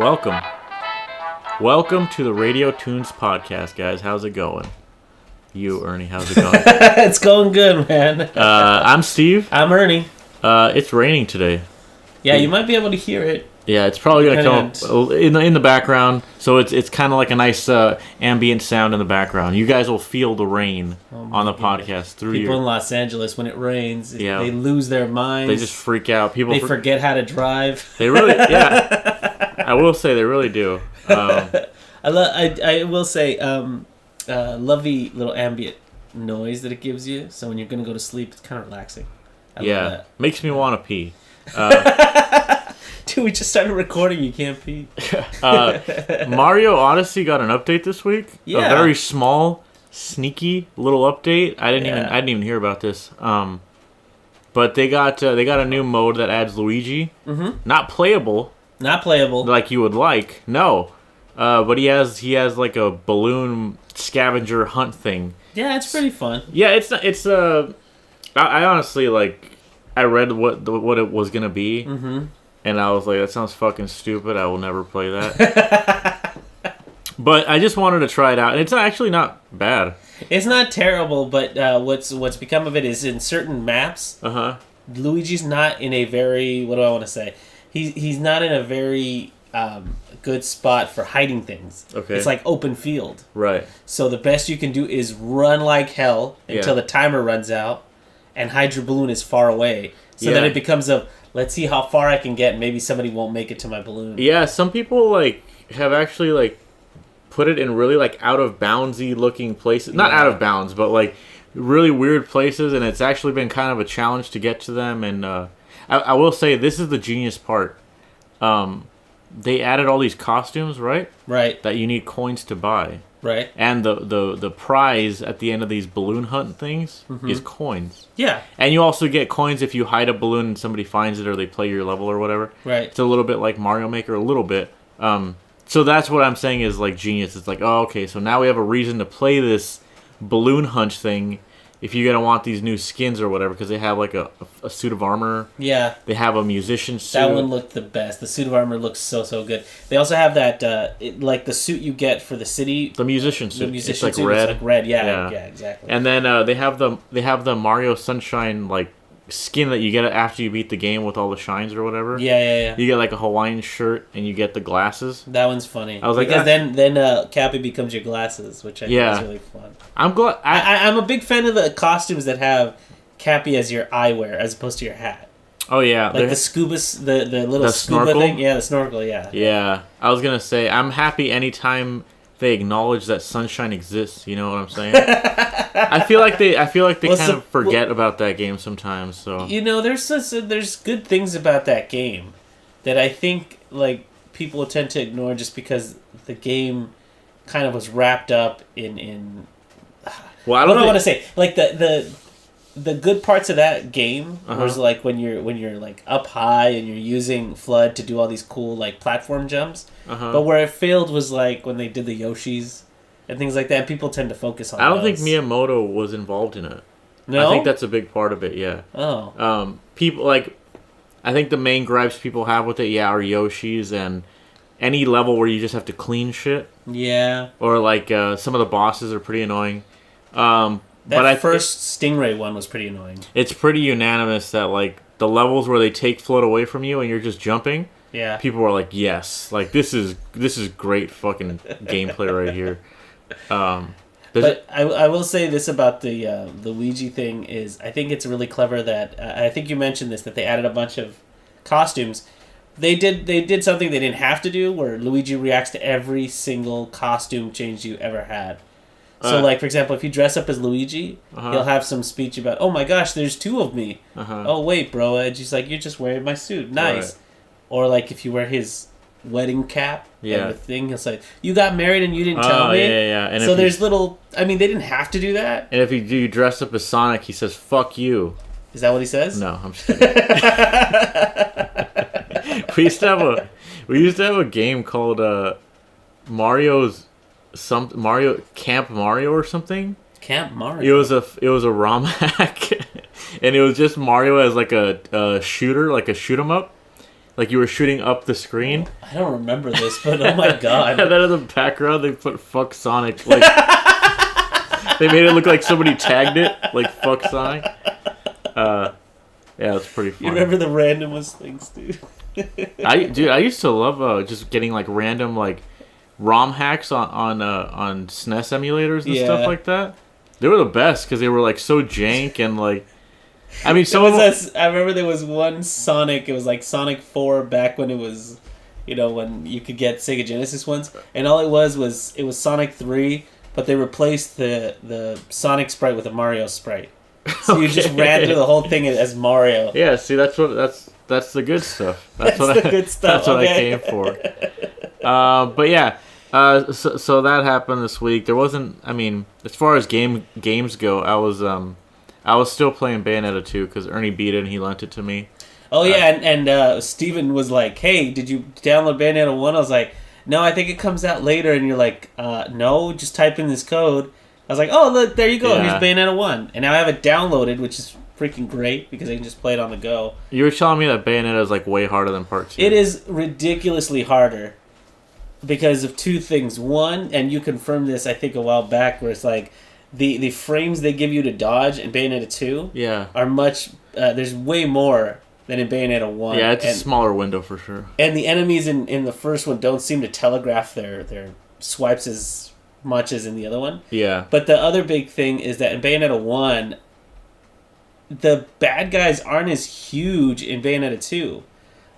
Welcome. Welcome to the Radio Toons podcast, guys. How's it going? You, Ernie, how's it going? It's going good, man. I'm Steve. I'm Ernie. It's raining today. Yeah, you might be able to hear it. Yeah, it's probably going to come up in the background, so it's kind of like a nice ambient sound in the background. You guys will feel the rain on the podcast through People in Los Angeles, when it rains, they lose their minds. They just freak out. They forget how to drive. They really, yeah. I will say they really do. I will say, love the little ambient noise that it gives you. So when you're going to go to sleep, it's kind of relaxing. I love that. Makes me want to pee. Dude, we just started recording. You can't pee. Mario Odyssey got an update this week. Yeah. A very small, sneaky little update. I didn't even hear about this. But they got a new mode that adds Luigi. Mm-hmm. Not playable. Like you would like. No. But he has like a balloon scavenger hunt thing. Yeah, it's pretty fun. Yeah, I honestly I read what it was gonna be. Mm-hmm. And I was like, that sounds fucking stupid. I will never play that. But I just wanted to try it out. And it's actually not bad. It's not terrible, but what's become of it is in certain maps, Luigi's not in a very, what do I want to say? He's not in a very good spot for hiding things. Okay. It's like open field. Right. So the best you can do is run like hell until the timer runs out and hide your balloon as far away. So then it becomes let's see how far I can get, and maybe somebody won't make it to my balloon. Yeah, some people have actually put it in really out of boundsy looking places. Not out of bounds, but really weird places, and it's actually been kind of a challenge to get to them. And I will say this is the genius part. They added all these costumes, right? Right. That you need coins to buy. Right. And the prize at the end of these balloon hunt things is coins. Yeah. And you also get coins if you hide a balloon and somebody finds it or they play your level or whatever. Right. It's a little bit like Mario Maker, a little bit. So that's what I'm saying is genius. It's okay, so now we have a reason to play this balloon hunt thing if you're going to want these new skins or whatever, because they have a suit of armor. Yeah. They have a musician suit. That one looked the best. The suit of armor looks so good. They also have that, the suit you get for the city. The musician suit. The musician it's suit red. It's red, yeah, exactly. And then they have the Mario Sunshine, skin that you get after you beat the game with all the shines or whatever. Yeah. You get a Hawaiian shirt and you get the glasses. That one's funny. I was like, because then Cappy becomes your glasses, which I think is really fun. I'm glad. I'm a big fan of the costumes that have Cappy as your eyewear as opposed to your hat. Oh yeah, the scuba, the little scuba snorkel thing. Yeah, the snorkel. Yeah. Yeah, I was gonna say I'm happy anytime they acknowledge that sunshine exists. You know what I'm saying? I feel like they kind of forget about that game sometimes. So there's good things about that game that I think people tend to ignore just because the game kind of was wrapped up in. Well, I don't want to say the good parts of that game was when you're up high and you're using FLUDD to do all these cool platform jumps. But where it failed was when they did the Yoshis and things like that. People tend to focus on. I don't think Miyamoto was involved in it. No, I think that's a big part of it. Yeah. Oh. People I think the main gripes people have with it, are Yoshis and any level where you just have to clean shit. Yeah. Or some of the bosses are pretty annoying. That first Stingray one was pretty annoying. It's pretty unanimous that the levels where they take FLUDD away from you and you're just jumping. Yeah. People are like, yes, this is great fucking gameplay right here. But I will say this about the Luigi thing is I think it's really clever that I think you mentioned this, that they added a bunch of costumes. They did something they didn't have to do, where Luigi reacts to every single costume change you ever had. So, for example, if you dress up as Luigi, he'll have some speech about, oh my gosh, there's two of me. Oh, wait, bro. And she's like, you're just wearing my suit. Nice. Right. Or, if you wear his wedding cap and the thing, he'll say, you got married and you didn't tell me. Yeah. And so there's they didn't have to do that. And if you dress up as Sonic, he says, fuck you. Is that what he says? No, I'm just kidding. We used to have a game called Mario Camp Mario or something. Camp Mario. It was a ROM hack, and it was just Mario as a shooter, a shoot 'em up. Like you were shooting up the screen. I don't remember this, but oh my god. And then in the background, they put "fuck Sonic." Like they made it look like somebody tagged it, like "fuck Sonic." Yeah, it's pretty funny. You remember the randomest things, dude? I used to love just getting like random like ROM hacks on SNES emulators and stuff like that. They were the best because they were like so jank and like. I mean, I remember there was one Sonic. It was like Sonic 4 back when it was, when you could get Sega Genesis ones, and all it was Sonic 3, but they replaced the Sonic sprite with a Mario sprite. So you just ran through the whole thing as Mario. Yeah, see, that's the good stuff. That's the good stuff. That's what I came for. But yeah, so that happened this week. There wasn't. I mean, as far as games go, I was still playing Bayonetta 2 because Ernie beat it and he lent it to me. Oh yeah, and Steven was like, "Hey, did you download Bayonetta 1?" I was like, "No, I think it comes out later." And you're like, "No, just type in this code." I was like, "Oh, look, there you go. Yeah. Here's Bayonetta 1." And now I have it downloaded, which is freaking great because I can just play it on the go. You were telling me that Bayonetta is like way harder than Part 2. It is ridiculously harder because of two things. One, and you confirmed this, I think, a while back, where it's like the frames they give you to dodge in Bayonetta 2 are much... there's way more than in Bayonetta 1. Yeah, it's a smaller window for sure. And the enemies in the first one don't seem to telegraph their swipes as much as in the other one. Yeah. But the other big thing is that in Bayonetta 1, the bad guys aren't as huge in Bayonetta 2.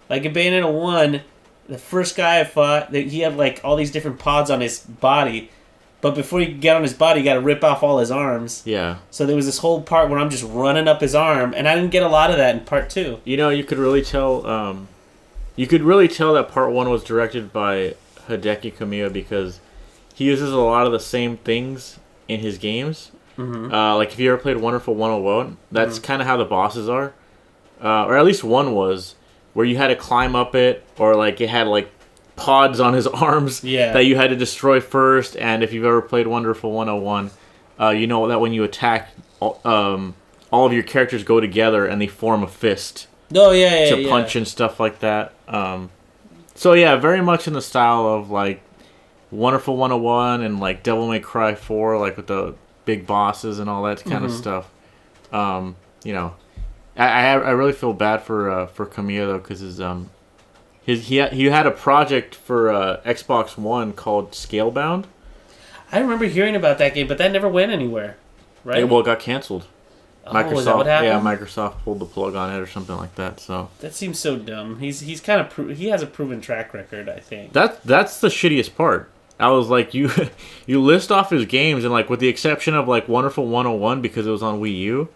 Like in Bayonetta 1, the first guy I fought, he had like all these different pods on his body, but before you could get on his body, you got to rip off all his arms. Yeah. So there was this whole part where I'm just running up his arm, and I didn't get a lot of that in Part 2. You could really tell. You could really tell that Part 1 was directed by Hideki Kamiya because he uses a lot of the same things in his games. Mm-hmm. Like if you ever played Wonderful 101, that's kind of how the bosses are, or at least one was, where you had to climb up it, or like it had like pods on his arms that you had to destroy first. And if you've ever played Wonderful 101, you know that when you attack, all of your characters go together and they form a fist. Oh yeah, to punch and stuff like that. So yeah, very much in the style of like Wonderful 101 and like Devil May Cry 4, like with the big bosses and all that kind of stuff. I really feel bad for Kamiya though, because he had a project for Xbox One called Scalebound. I remember hearing about that game, but that never went anywhere, right? It got canceled. Microsoft, is that what happened? Yeah, Microsoft pulled the plug on it or something like that. So that seems so dumb. He's kind of he has a proven track record, I think. That's the shittiest part. I was like, you list off his games, and like with the exception of like Wonderful 101 because it was on Wii U,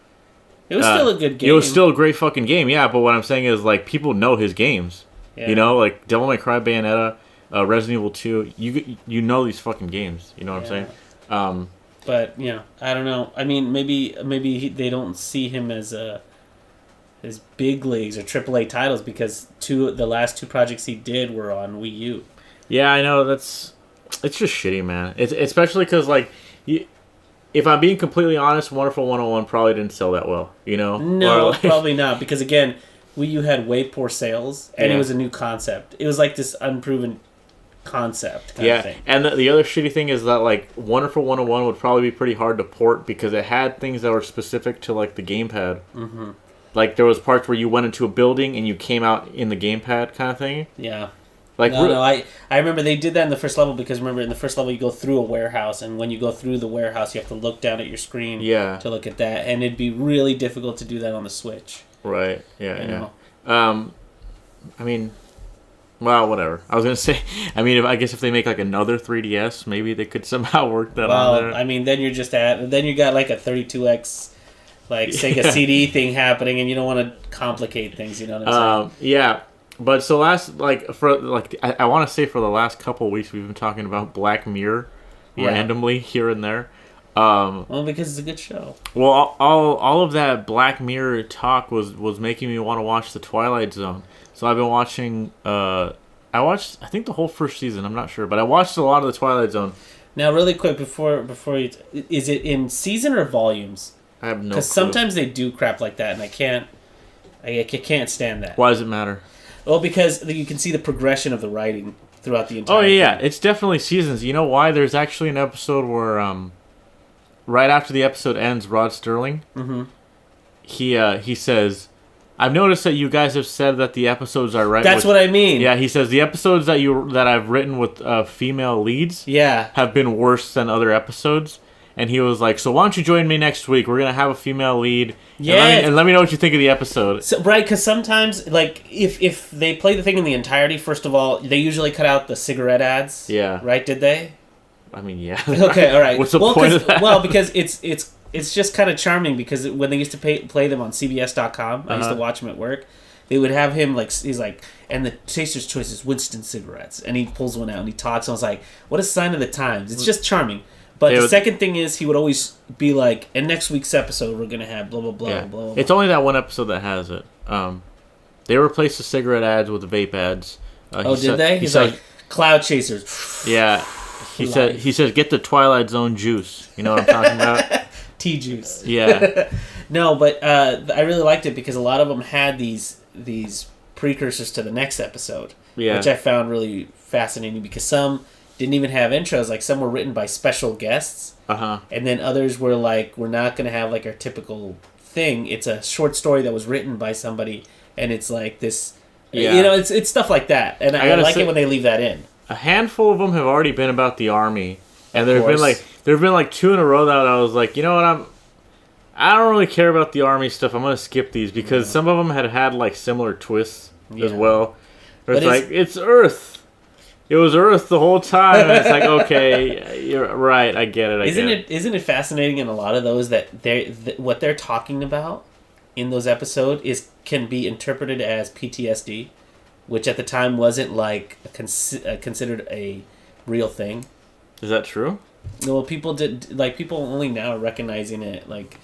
it was still a good game. It was still a great fucking game, yeah. But what I'm saying is like people know his games. Yeah. Like Devil May Cry, Bayonetta, Resident Evil 2. You know these fucking games. You know what I'm saying? But I don't know. I mean, maybe they don't see him as big leagues or AAA titles because the last two projects he did were on Wii U. Yeah, I know. It's just shitty, man. It's especially because like, if I'm being completely honest, Wonderful 101 probably didn't sell that well. No, probably not, because again, Wii U had way poor sales and it was a new concept. It was like this unproven concept kind of thing. And the other shitty thing is that like Wonderful 101 would probably be pretty hard to port because it had things that were specific to like the gamepad. Mm-hmm. Like there was parts where you went into a building and you came out in the gamepad kind of thing. Yeah. Like I remember they did that in the first level because remember in the first level you go through a warehouse, and when you go through the warehouse you have to look down at your screen to look at that, and it'd be really difficult to do that on the Switch. Right. Yeah. I mean, well, whatever. I was gonna say. I mean, I guess if they make like another 3DS, maybe they could somehow work that on there. I mean, then you're just then you got like a 32X, like Sega CD thing happening, and you don't want to complicate things. You know what I'm saying? Yeah. But so I want to say for the last couple of weeks we've been talking about Black Mirror randomly here and there. Well, because it's a good show. Well, all of that Black Mirror talk was making me want to watch the Twilight Zone. So I've been watching. I watched I think the whole first season. I'm not sure, but I watched a lot of the Twilight Zone. Now, really quick before you, is it in season or volumes? I have no clue. Because sometimes they do crap like that, and I can't stand that. Why does it matter? Well, because you can see the progression of the writing throughout the entire thing. It's definitely seasons. You know why? There's actually an episode where, right after the episode ends, Rod Sterling, he says, I've noticed that you guys have said that the episodes are right. That's what I mean. Yeah, he says the episodes that I've written with female leads have been worse than other episodes. And he was like, so why don't you join me next week? We're going to have a female lead. And let me know what you think of the episode. So, right, because sometimes, like, if they play the thing in the entirety, first of all, they usually cut out the cigarette ads. Yeah. Right, did they? I mean, yeah. Okay, all right. What's the point of that? Well, because it's just kind of charming, because when they used to play them on CBS.com, I used to watch them at work, they would have him, like, he's like, and the taster's choice is Winston cigarettes. And he pulls one out and he talks, and I was like, what a sign of the times. It's just charming. But the second thing is, he would always be like, in next week's episode, we're going to have blah, blah, blah, blah, blah. It's only that one episode that has it. They replaced the cigarette ads with the vape ads. Did they? He's like, cloud chasers. Yeah. He says, get the Twilight Zone juice. You know what I'm talking about? Tea juice. Yeah. No, but I really liked it because a lot of them had these precursors to the next episode. Yeah. Which I found really fascinating, because some didn't even have intros. Like, some were written by special guests. And then others were like, we're not going to have like our typical thing. It's a short story that was written by somebody, and it's like this, it's stuff like that. And I like it when they leave that in. A handful of them have already been about the Army, and there have been like 2 in a row that I was like, you know what, I don't really care about the Army stuff. I'm gonna skip these, because some of them had like similar twists as well. But it's Earth. It was Earth the whole time, and it's like, okay, you're right, I get it. Isn't it fascinating in a lot of those that what they're talking about in those episodes can be interpreted as PTSD, which at the time wasn't like considered a real thing. Is that true? Well, people only now are recognizing it. Like,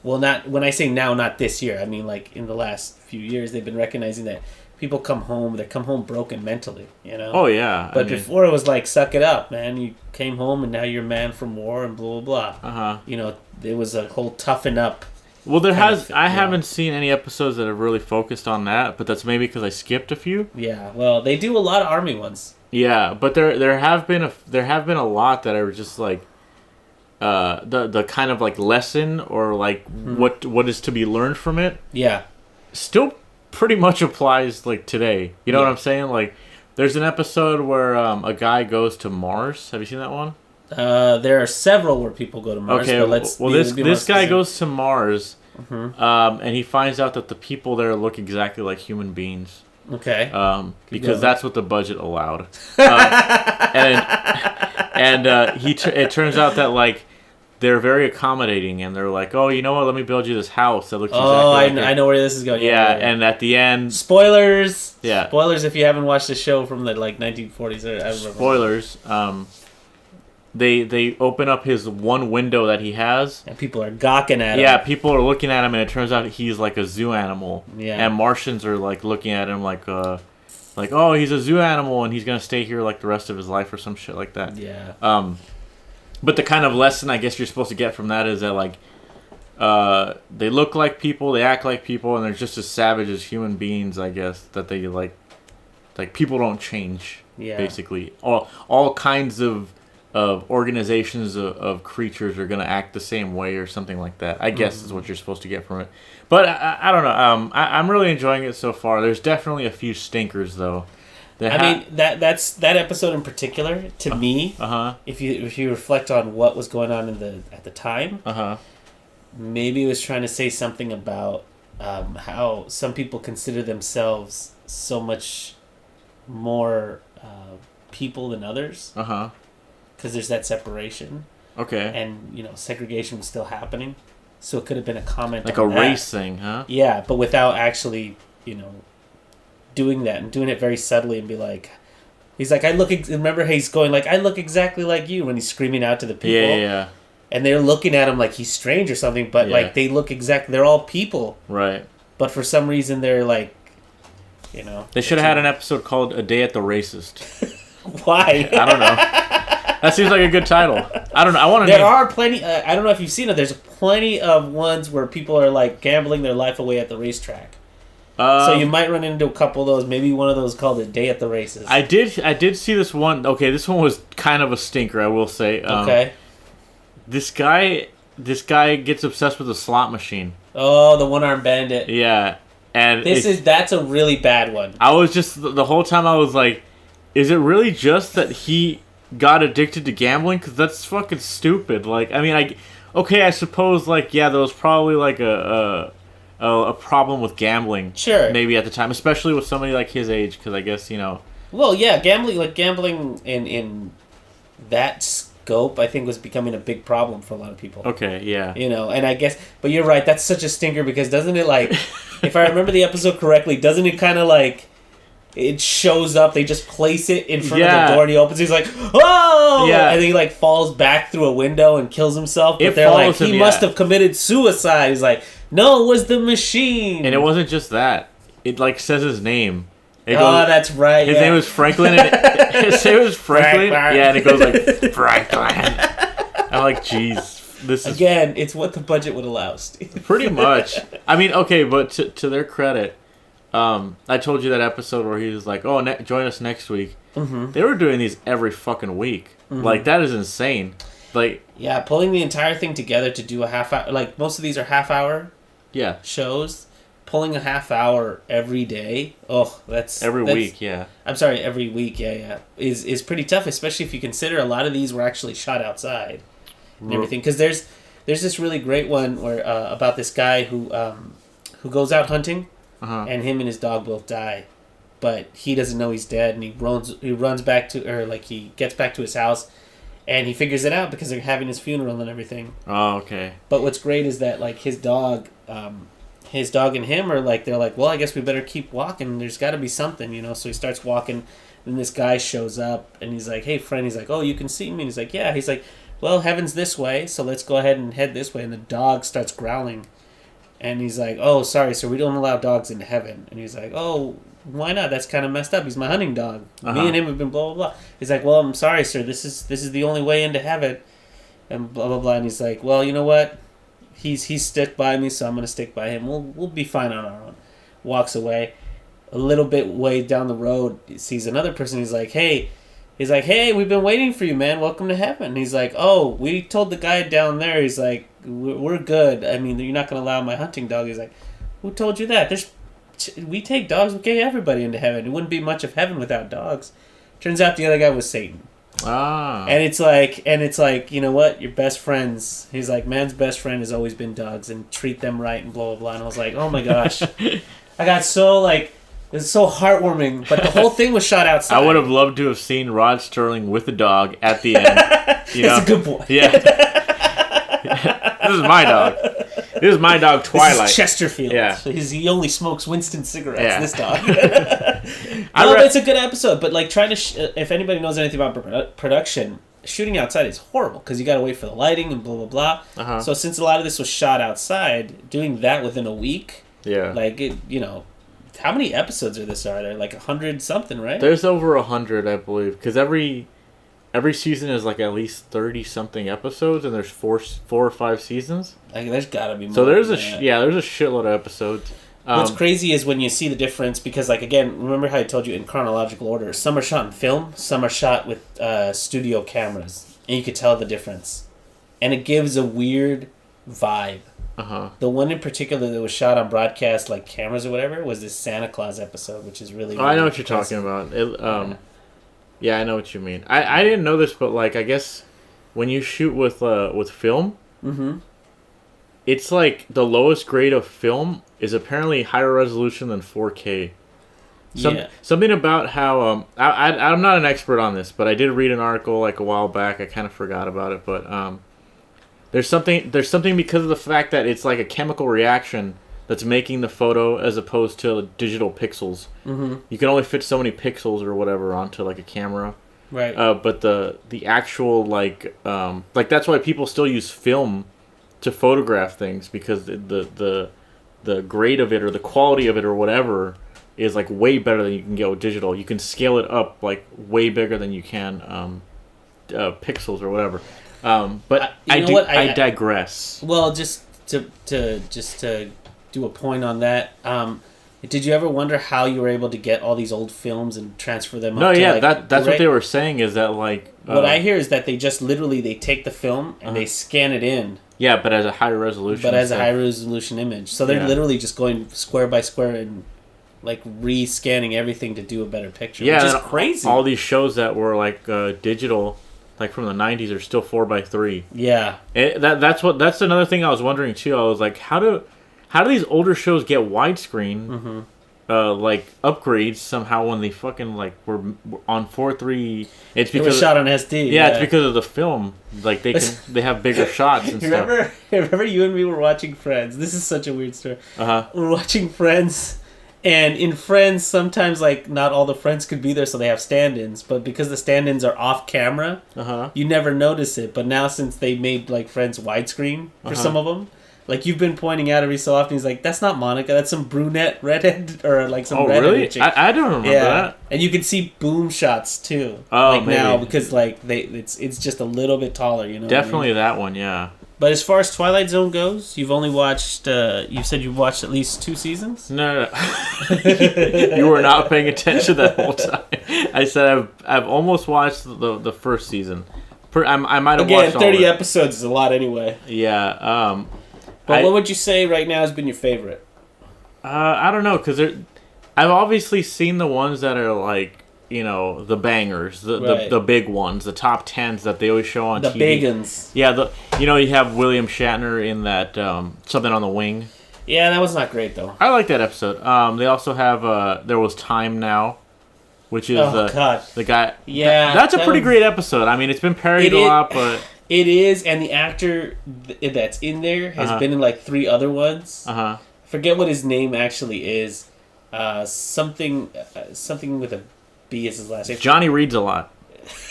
well, not when I say now, not this year. I mean, like, in the last few years, they've been recognizing that people come home broken mentally, you know? Oh, yeah. But before, it was like, suck it up, man. You came home and now you're a man from war and blah, blah, blah. You know, it was a whole toughen up. Well, I haven't seen any episodes that have really focused on that, but that's maybe because I skipped a few. Yeah, well, they do a lot of Army ones. Yeah, but there have been a lot that are just like the kind of like lesson, or like what is to be learned from it. Yeah, still pretty much applies like today. You know what I'm saying? Like, there's an episode where a guy goes to Mars. Have you seen that one? There are several where people go to Mars. Okay, but this guy goes to Mars, and he finds out that the people there look exactly like human beings. Okay. Because that's what the budget allowed. It turns out that like they're very accommodating, and they're like, oh, you know what? Let me build you this house that looks exactly like I know where this is going. Yeah, and at the end, spoilers. Yeah, spoilers if you haven't watched the show from the like 1940s. I remember. Spoilers. They open up his one window that he has, and people are gawking at him. Yeah, people are looking at him, and it turns out he's like a zoo animal. Yeah, and Martians are like looking at him like, oh, he's a zoo animal, and he's gonna stay here like the rest of his life or some shit like that. Yeah. But the kind of lesson I guess you're supposed to get from that is that like, they look like people, they act like people, and they're just as savage as human beings. I guess that they like people don't change. Yeah. Basically, all kinds of organizations of creatures are going to act the same way or something like that. I guess is what you're supposed to get from it. But I don't know. I'm really enjoying it so far. There's definitely a few stinkers though. That episode in particular to me. If you reflect on what was going on at the time, maybe it was trying to say something about how some people consider themselves so much more people than others. Because there's that separation. Okay. And, segregation was still happening. So it could have been a comment like on a race thing, huh? Yeah, but without actually, doing that and doing it very subtly and be like... He's like, remember he's going like, I look exactly like you when he's screaming out to the people. Yeah. And they're looking at him like he's strange or something, but like they look exactly... They're all people. Right. But for some reason they're like, They should have had an episode called A Day at the Racist. Why? I don't know. That seems like a good title. I don't know. I want to. There are plenty. I don't know if you've seen it. There's plenty of ones where people are like gambling their life away at the racetrack, So you might run into a couple of those. Maybe one of those called A Day at the Races. I did see this one. Okay, this one was kind of a stinker, I will say. Okay. This guy gets obsessed with a slot machine. Oh, the one-armed bandit. Yeah. And that's a really bad one. I was just the whole time I was like, is it really just that he got addicted to gambling? Because that's fucking stupid. Like, I mean, I suppose, like, yeah, there was probably like a problem with gambling. Sure. Maybe at the time, especially with somebody like his age, because I guess, you know. Well, yeah, gambling in that scope, I think, was becoming a big problem for a lot of people. Okay, yeah. You know, and I guess, but you're right, that's such a stinker, because doesn't it, like, if I remember the episode correctly, doesn't it kind of, like, it shows up, they just place it in front of the door, and he opens, he's like, oh! Yeah. And then he, like, falls back through a window and kills himself, but they're like, he must have committed suicide. He's like, no, it was the machine. And it wasn't just that. It, like, says his name. That's right. His name was Franklin. His name was Franklin. Yeah, and it goes like Franklin. I'm like, jeez, this is again. It's what the budget would allow, Steve. Pretty much. I mean, okay, but to their credit, I told you that episode where he was like, "Oh, join us next week." Mm-hmm. They were doing these every fucking week. Mm-hmm. Like, that is insane. Like, yeah, pulling the entire thing together to do a half hour. Like, most of these are half-hour. Yeah. Shows. Pulling a half hour every day, every week, yeah. I'm sorry, every week, yeah, is pretty tough, especially if you consider a lot of these were actually shot outside and everything. Because there's this really great one where about this guy who goes out hunting, and him and his dog both die, but he doesn't know he's dead, and he runs back to, or like he gets back to his house, and he figures it out because they're having his funeral and everything. Oh, okay. But what's great is that, like, his dog and him are like, they're like, well, I guess we better keep walking. There's got to be something, you know? So he starts walking, and this guy shows up, and he's like, hey, friend. He's like, oh, you can see me? And he's like, yeah. He's like, well, heaven's this way, so let's go ahead and head this way. And the dog starts growling. And he's like, oh, sorry, sir, we don't allow dogs into heaven. And he's like, oh, why not? That's kind of messed up. He's my hunting dog. Me and him have been blah, blah, blah. He's like, well, I'm sorry, sir. This is the only way into heaven. And blah, blah, blah. And he's like, well, you know what? He's stuck by me, so I'm gonna stick by him. We'll be fine on our own. Walks away. A little bit way down the road, he sees another person. He's like, hey, we've been waiting for you, man. Welcome to heaven. And he's like, oh, we told the guy down there. He's like, we're good. I mean, you're not gonna allow my hunting dog. He's like, who told you that? We take dogs. We get everybody into heaven. It wouldn't be much of heaven without dogs. Turns out the other guy was Satan. Ah. And it's like, you know what? Your best friends. He's like, man's best friend has always been dogs, and treat them right and blah, blah, blah. And I was like, oh my gosh. I got so, like, it was so heartwarming. But the whole thing was shot outside. I would have loved to have seen Rod Sterling with the dog at the end. You know? It's a good boy. Yeah. This is my dog. This is my dog, Twilight. This is Chesterfield. Yeah. He only smokes Winston cigarettes, yeah. This dog. But it's a good episode. But, like, trying to... if anybody knows anything about production, shooting outside is horrible because you got to wait for the lighting and blah, blah, blah. Uh-huh. So since a lot of this was shot outside, doing that within a week... Yeah. Like, you know... How many episodes are there? Like 100 something, right? There's over 100, I believe. Because every season is like at least 30 something episodes, and there's four or five seasons. Like, there's gotta be more. So there's there's a shitload of episodes. What's crazy is when you see the difference, because, like, again, remember how I told you in chronological order, some are shot in film, some are shot with studio cameras, and you could tell the difference, and it gives a weird vibe. The one in particular that was shot on broadcast, like, cameras or whatever, was this Santa Claus episode, which is really, really I know what you're talking about. Yeah, I know what you mean. I didn't know this, but, like, I guess when you shoot with film, it's like the lowest grade of film is apparently higher resolution than 4K. Something about how I'm not an expert on this, but I did read an article like a while back. I kind of forgot about it, but there's something because of the fact that it's like a chemical reaction that's making the photo as opposed to digital pixels. Mm-hmm. You can only fit so many pixels or whatever onto like a camera. Right. But the actual like that's why people still use film to photograph things, because the grade of it or the quality of it or whatever is like way better than you can get with digital. You can scale it up like way bigger than you can pixels or whatever. But I digress. Well, just to do a point on that, Did you ever wonder how you were able to get all these old films and transfer them? No, up to, yeah, like, that's what they were saying is that like. What I hear is that they just literally they take the film and they scan it in. Yeah, but as a high resolution. But as a high resolution image, so they're literally just going square by square and like re-scanning everything to do a better picture. Yeah, which is crazy. All these shows that were like digital, like from the 90s, are still 4:3. Yeah, that's another thing I was wondering too. I was like, how do these older shows get widescreen? Mm-hmm. Like upgrades somehow when they fucking like were on 4:3. It's because it was shot on SD. Yeah, it's because of the film. Like they have bigger shots and stuff. Remember you and me were watching Friends. This is such a weird story. We're watching Friends, and in Friends sometimes like not all the friends could be there, so they have stand-ins. But because the stand-ins are off camera, you never notice it. But now since they made like Friends widescreen for some of them. Like, you've been pointing out every so often, he's like, that's not Monica, that's some brunette, redhead, or like some redhead. Oh, really? Chick. I don't remember that. And you can see boom shots, too. Oh, like, maybe. now, because, like, it's just a little bit taller, you know? Definitely that one, yeah. But as far as Twilight Zone goes, you've only watched, you said you've watched at least 2 seasons? No. You were not paying attention that whole time. I said I've almost watched the first season. I might have watched all 30 episodes is a lot anyway. Yeah, But what would you say right now has been your favorite? I don't know, because I've obviously seen the ones that are like, you know, the bangers, the big ones, the top 10s that they always show on TV. The big uns. Yeah, you have William Shatner in that Something on the Wing. Yeah, that was not great, though. I like that episode. They also have There Was Time Now, which is the guy. Yeah. That's a pretty great episode. I mean, it's been parodied a lot, but... It is, and the actor that's in there has been in like 3 other ones. Forget what his name actually is. Something with a B is his last name. Johnny Reads a Lot.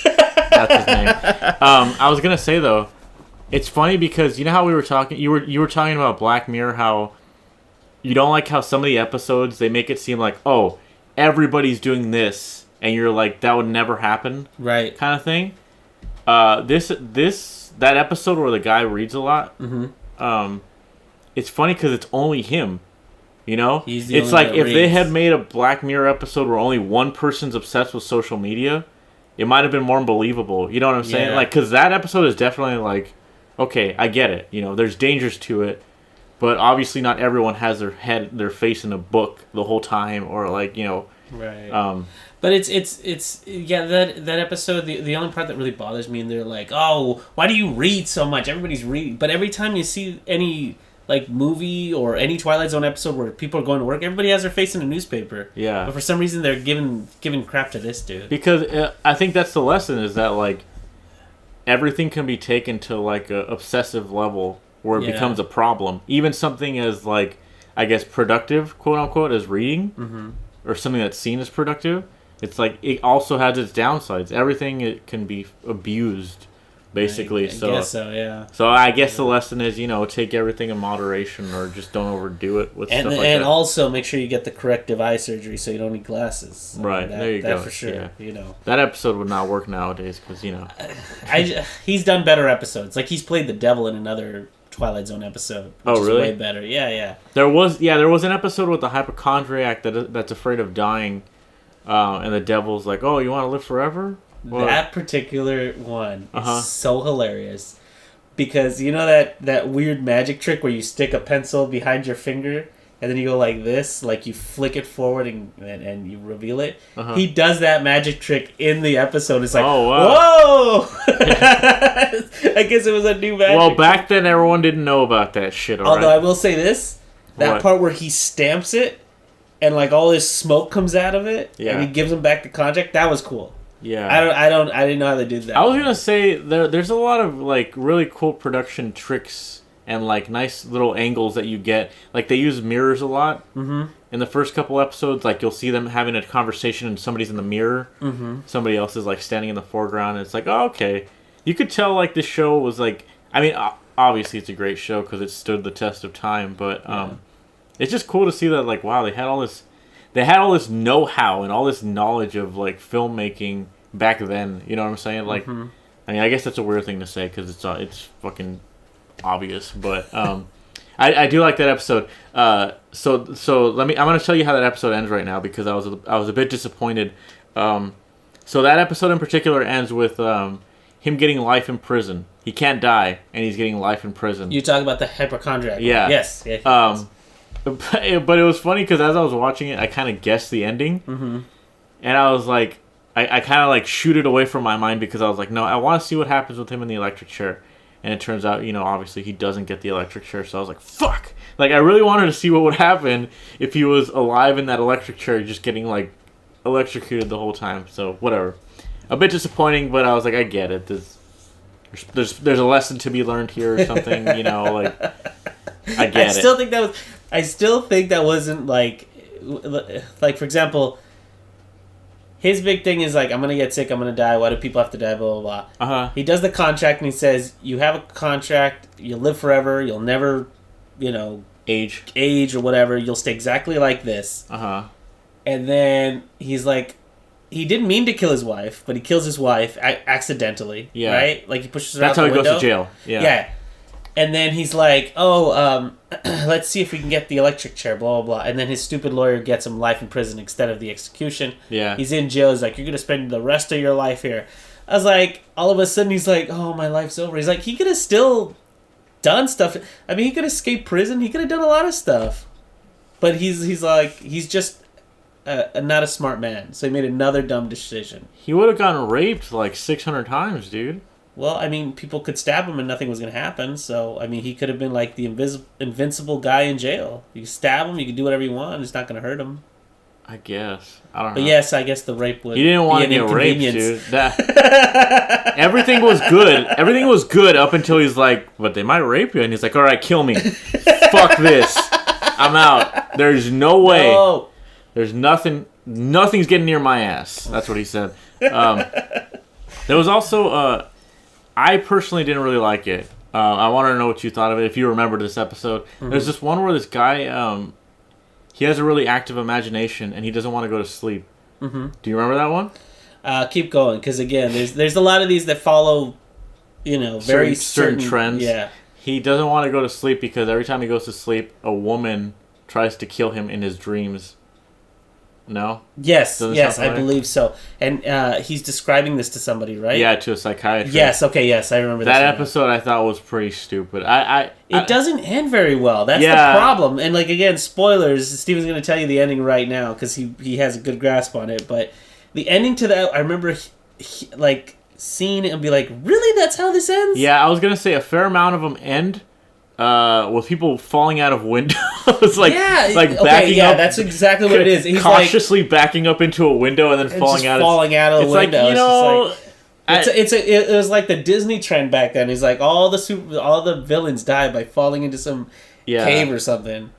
That's his name. I was gonna say though, it's funny because you know how we were talking. You were talking about Black Mirror. How you don't like how some of the episodes they make it seem like everybody's doing this, and you're like that would never happen, right? Kind of thing. That episode where the guy reads a lot, it's funny because it's only him, you know? It's like if they had made a Black Mirror episode where only one person's obsessed with social media, it might have been more believable, you know what I'm saying? Like, because that episode is definitely like, okay, I get it, you know, there's dangers to it, but obviously not everyone has their face in a book the whole time, or like, you know... Right. But it's that episode, the only part that really bothers me, and they're like, oh, why do you read so much? Everybody's reading. But every time you see any like movie or any Twilight Zone episode where people are going to work, everybody has their face in a newspaper. Yeah. But for some reason they're giving crap to this dude. Because I think that's the lesson, is that like everything can be taken to like a obsessive level where it becomes a problem. Even something as like, I guess, productive, quote unquote, as reading, or something that's seen as productive. It's like it also has its downsides. Everything it can be abused, basically. I guess so, yeah. So I guess the lesson is, you know, take everything in moderation, or just don't overdo it with stuff like that. And also make sure you get the corrective eye surgery so you don't need glasses. Right, there you go. That for sure. Yeah. You know, that episode would not work nowadays because, you know, he's done better episodes. Like he's played the devil in another Twilight Zone episode. Which is way better. Yeah. There was an episode with the hypochondriac that's afraid of dying. And the devil's like, "Oh, you want to live forever?" Well, that particular one is so hilarious because you know that weird magic trick where you stick a pencil behind your finger and then you go like this, like you flick it forward and you reveal it. He does that magic trick in the episode. It's like, whoa! I guess it was a new magic. Well, back then everyone didn't know about that shit. Although I will say this, that part where he stamps it. And like all this smoke comes out of it, and he gives him back the contract. That was cool. Yeah, I didn't know how they did that. I was gonna say there's a lot of like really cool production tricks and like nice little angles that you get. Like they use mirrors a lot. In the first couple episodes, like you'll see them having a conversation and somebody's in the mirror. Somebody else is like standing in the foreground. And it's like, oh, okay, you could tell like this show was like. I mean, obviously it's a great show because it stood the test of time, but. It's just cool to see that, like, wow, they had all this know-how and all this knowledge of, like, filmmaking back then. You know what I'm saying? Like, I mean, I guess that's a weird thing to say because it's fucking obvious. But I I do like that episode. So I'm going to tell you how that episode ends right now because I was a bit disappointed. So that episode in particular ends with him getting life in prison. He can't die, and he's getting life in prison. You talk about the hypochondriac. Yeah. Yes. But it was funny because as I was watching it, I kind of guessed the ending, and I was like, I kind of like shoot it away from my mind because I was like, no, I want to see what happens with him in the electric chair. And it turns out, obviously he doesn't get the electric chair. So I was like, fuck! Like, I really wanted to see what would happen if he was alive in that electric chair just getting, like, electrocuted the whole time. So, whatever. A bit disappointing, but I was like, I get it. There's a lesson to be learned here or something, like, I get it. I still think that wasn't, like, for example... His big thing is like, I'm going to get sick, I'm going to die, why do people have to die, blah, blah, blah. He does the contract and he says, you have a contract, you'll live forever, you'll never, age or whatever, you'll stay exactly like this. And then he's like, he didn't mean to kill his wife, but he kills his wife accidentally, right? Like he pushes her out the window. That's how he goes to jail. Yeah. And then he's like, let's see if we can get the electric chair, blah, blah, blah. And then his stupid lawyer gets him life in prison instead of the execution. Yeah. He's in jail. He's like, you're going to spend the rest of your life here. I was like, all of a sudden he's like, oh, my life's over. He's like, he could have still done stuff. I mean, he could have escaped prison. He could have done a lot of stuff. But he's like, he's just not a smart man. So he made another dumb decision. He would have gotten raped like 600 times, dude. Well, I mean, people could stab him and nothing was going to happen. So, I mean, he could have been like the invincible guy in jail. You can stab him, you can do whatever you want. It's not going to hurt him. I guess. I don't know. But yes, I guess the rape would. He didn't want to get raped, dude. Everything was good. Everything was good up until he's like, but they might rape you. And he's like, all right, kill me. Fuck this. I'm out. There's no way. No. There's nothing. Nothing's getting near my ass. That's what he said. There was also... I personally didn't really like it. I want to know what you thought of it. If you remember this episode, there's this one where this guy, he has a really active imagination and he doesn't want to go to sleep. Do you remember that one? Keep going, because again, there's a lot of these that follow, very certain trends. Yeah. He doesn't want to go to sleep because every time he goes to sleep, a woman tries to kill him in his dreams. No? Yes, I believe so. And he's describing this to somebody, right? Yeah, to a psychiatrist. Yes, okay, yes, I remember that episode. I thought was pretty stupid. It doesn't end very well. That's the problem. And like again, spoilers. Steven's going to tell you the ending right now because he has a good grasp on it. But the ending to that, I remember, like seeing it and be like, really? That's how this ends? Yeah, I was going to say a fair amount of them end. With people falling out of windows, backing up. That's exactly what it is. He's cautiously backing up into a window and then falling out. Falling out of the window. It was like the Disney trend back then. He's like all the villains die by falling into some cave or something.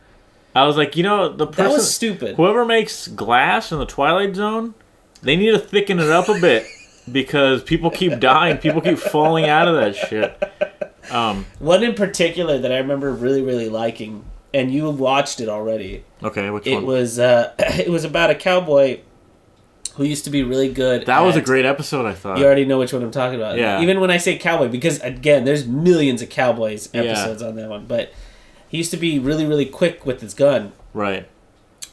I was like, the person that was stupid. Whoever makes glass in the Twilight Zone, they need to thicken it up a bit because people keep dying. People keep falling out of that shit. One in particular that I remember really, really liking, and you watched it already. Okay, which one? It was about a cowboy who used to be really good. That was a great episode, I thought. You already know which one I'm talking about. Yeah. Even when I say cowboy, because again, there's millions of Cowboys episodes on that one, but he used to be really, really quick with his gun. Right.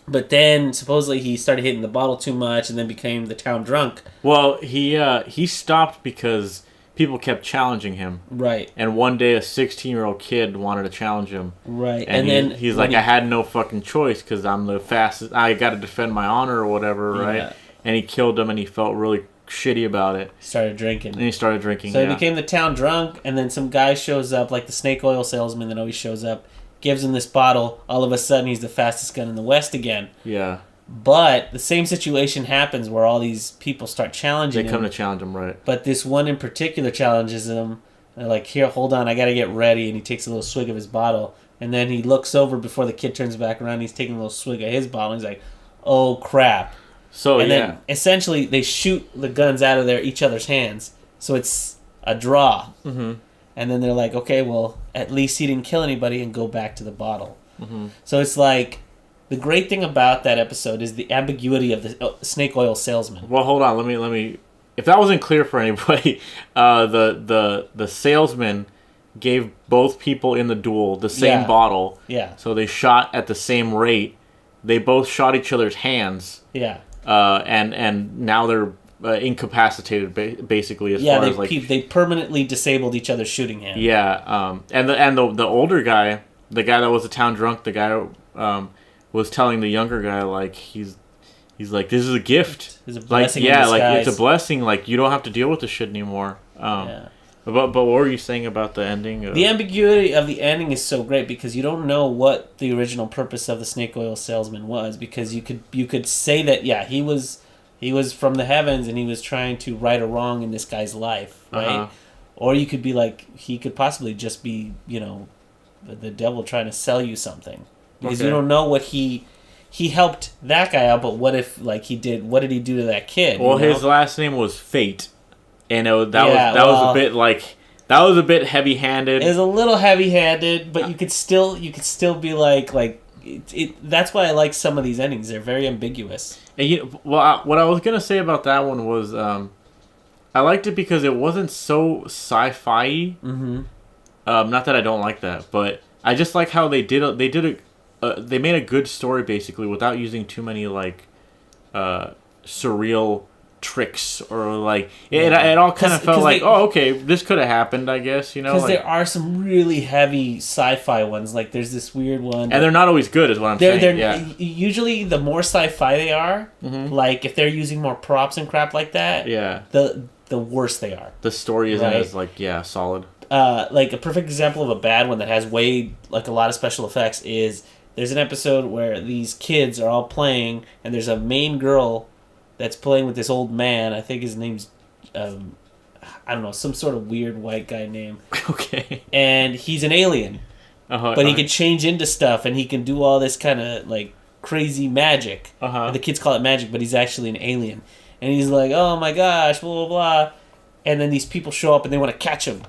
But then supposedly he started hitting the bottle too much, and then became the town drunk. Well, he stopped because people kept challenging him. Right. And one day a 16-year-old kid wanted to challenge him. Right. And then he's like, I had no fucking choice because I'm the fastest. I got to defend my honor or whatever, right? Yeah. And he killed him and he felt really shitty about it. Started drinking. And he started drinking, So he became the town drunk, and then some guy shows up, like the snake oil salesman that always shows up, gives him this bottle. All of a sudden he's the fastest gun in the West again. Yeah. But the same situation happens where all these people start challenging him. They come to challenge him, right. But this one in particular challenges him. They're like, here, hold on, I got to get ready. And he takes a little swig of his bottle. And then he looks over before the kid turns back around. He's taking a little swig of his bottle. And he's like, oh, crap. Then essentially they shoot the guns out of each other's hands. So it's a draw. Mm-hmm. And then they're like, okay, well, at least he didn't kill anybody, and go back to the bottle. Mm-hmm. So it's like... The great thing about that episode is the ambiguity of the snake oil salesman. Well, hold on. Let me. If that wasn't clear for anybody, the salesman gave both people in the duel the same bottle. Yeah. So they shot at the same rate. They both shot each other's hands. Yeah. And now they're incapacitated, basically, as far as like they permanently disabled each other's shooting hand. Yeah. And the older guy, the guy that was a town drunk, the guy was telling the younger guy like he's like, this is a gift. It's a blessing. Like, yeah, like it's a blessing. Like you don't have to deal with this shit anymore. But what were you saying about the ending? The ambiguity of the ending is so great because you don't know what the original purpose of the snake oil salesman was, because you could say that he was from the heavens and he was trying to right a wrong in this guy's life, right? Or you could be like, he could possibly just be, the devil trying to sell you something, because you don't know what he helped that guy out, but what if what did he do to that kid? Well, his last name was Fate. And that was a bit heavy-handed. It was a little heavy-handed, but you could still be like that's why I like some of these endings. They're very ambiguous. And what I was gonna say about that one was, I liked it because it wasn't so sci-fi. Mm-hmm. Not that I don't like that, but I just like how they made a good story basically without using too many surreal tricks, or like it all kind of felt like, okay, this could have happened, I guess, because there are some really heavy sci-fi ones. Like there's this weird one, and they're not always good, is what I'm saying. Usually the more sci-fi they are, like if they're using more props and crap like that, the worse they are. The story isn't as solid. Like a perfect example of a bad one that has way a lot of special effects is, there's an episode where these kids are all playing and there's a main girl that's playing with this old man. I think his name's, I don't know, some sort of weird white guy name. Okay. And he's an alien. But he can change into stuff, and he can do all this kind of, crazy magic. And the kids call it magic, but he's actually an alien. And he's like, oh my gosh, blah, blah, blah. And then these people show up, and they want to catch him.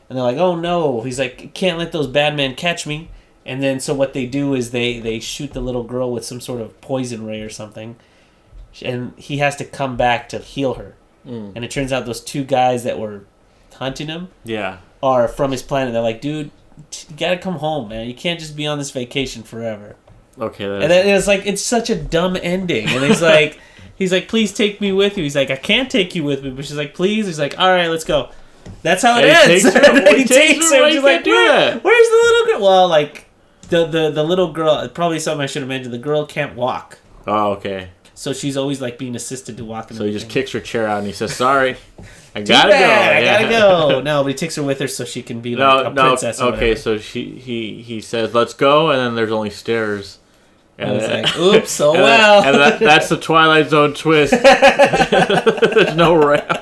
And they're like, oh no. He's like, can't let those bad men catch me. And then so what they do is they shoot the little girl with some sort of poison ray or something. And he has to come back to heal her. And it turns out those two guys that were hunting him are from his planet. They're like, dude, you gotta come home, man. You can't just be on this vacation forever. Okay. And then it's like, it's such a dumb ending. And he's like, please take me with you. He's like, I can't take you with me. But she's like, please. He's like, all right, let's go. That's how it ends. He takes her. She's like, where's the little girl? Well, the little girl, probably something I should have mentioned. The girl can't walk. Oh, okay. So she's always being assisted to walk. So he just kicks her chair out and he says, "Sorry, I gotta go. I gotta go." No, but he takes her with her so she can be a princess. Okay, so he says, "Let's go," and then there's only stairs. And it's like, "Oops, oh well." And that's the Twilight Zone twist. There's no ramp.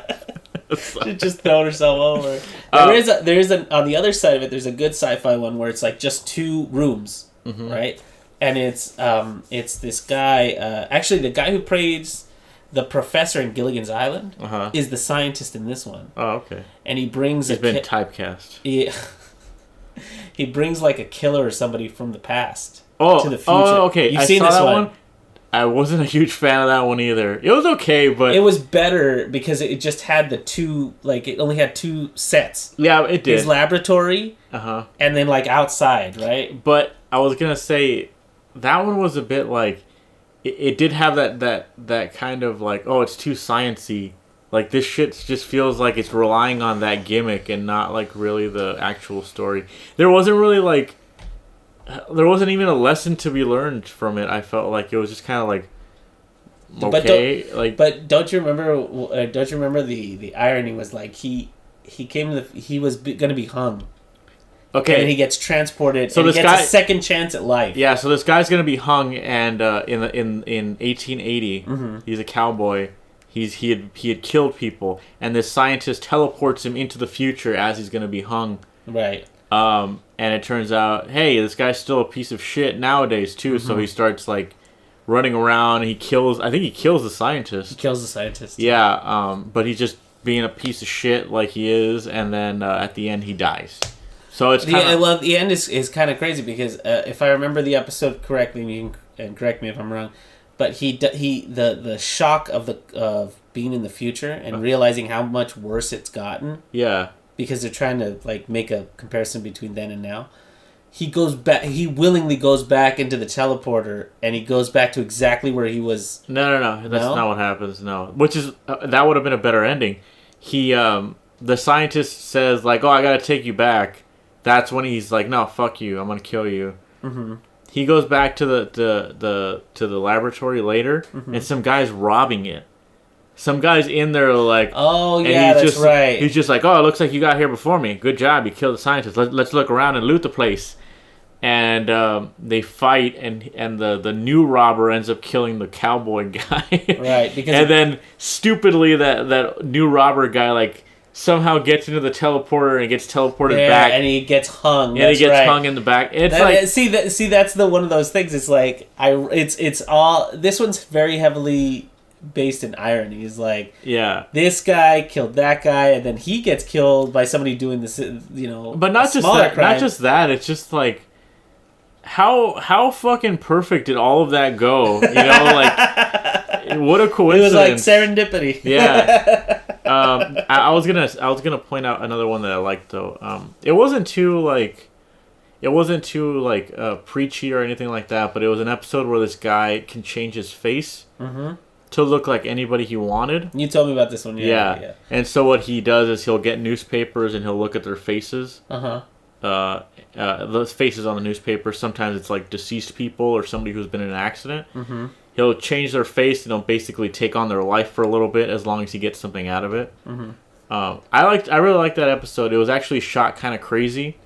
She just throwing herself over. There is on the other side of it. There's a good sci-fi one where it's just two rooms, right? And it's this guy. Actually, the guy who plays the professor in Gilligan's Island is the scientist in this one. Oh, okay. And he brings He's been typecast. He brings a killer or somebody from the past to the future. Oh, okay. You've seen this one? I wasn't a huge fan of that one either. It was okay, but it was better because it just had the two. It only had two sets. Yeah, it did. His laboratory, and then outside, right? But I was gonna say, that one was a bit it did have that kind of it's too sciencey. This shit just feels like it's relying on that gimmick and not really the actual story. There wasn't really there wasn't even a lesson to be learned from it. I felt like it was just kind of okay. But don't you remember? Don't you remember the irony was he was going to be hung. Okay. And he gets transported. So and he gets a second chance at life. Yeah. So this guy's going to be hung, and in 1880, he's a cowboy. He had killed people, and this scientist teleports him into the future as he's going to be hung. Right. And it turns out, hey, this guy's still a piece of shit nowadays too. So he starts running around. And I think he kills the scientist. He kills the scientist. Yeah. But he's just being a piece of shit like he is, and then at the end he dies. So it's the end is kind of crazy because if I remember the episode correctly, and correct me if I'm wrong, but the shock of being in the future and realizing how much worse it's gotten. Yeah. because they're trying to like make a comparison between then and now. He goes back. He willingly goes back into the teleporter, and he goes back to exactly where he was. No. That's not what happens. No, which is that would have been a better ending. He, the scientist says like, "Oh, I gotta take you back." That's when he's like, "No, fuck you. I'm gonna kill you." Mm-hmm. He goes back to the laboratory later, and some guy's robbing it. Some guy's in there like, oh yeah, that's right. He's just like, oh, it looks like you got here before me. Good job, you killed the scientist. Let's look around and loot the place. And they fight, and the new robber ends up killing the cowboy guy. Right, because then stupidly that new robber guy like somehow gets into the teleporter and gets teleported back, and he gets hung. And he gets hung in the back. It's see that's the one of those things. It's like it's all this one's very heavily based in irony. Is like, yeah, this guy killed that guy, and then he gets killed by somebody doing this, But not just that. Crime. Not just that. It's just like how fucking perfect did all of that go? Like what a coincidence. It was like serendipity. Yeah. I was gonna point out another one that I liked though. It wasn't too preachy or anything like that, but it was an episode where this guy can change his face. Mm-hmm. To look like anybody he wanted. You told me about this one. Yeah. And so what he does is he'll get newspapers and he'll look at their faces. Those faces on the newspaper. Sometimes it's like deceased people or somebody who's been in an accident. Mm-hmm. He'll change their face and he'll basically take on their life for a little bit as long as he gets something out of it. Mm-hmm. I really liked that episode. It was actually shot kind of crazy.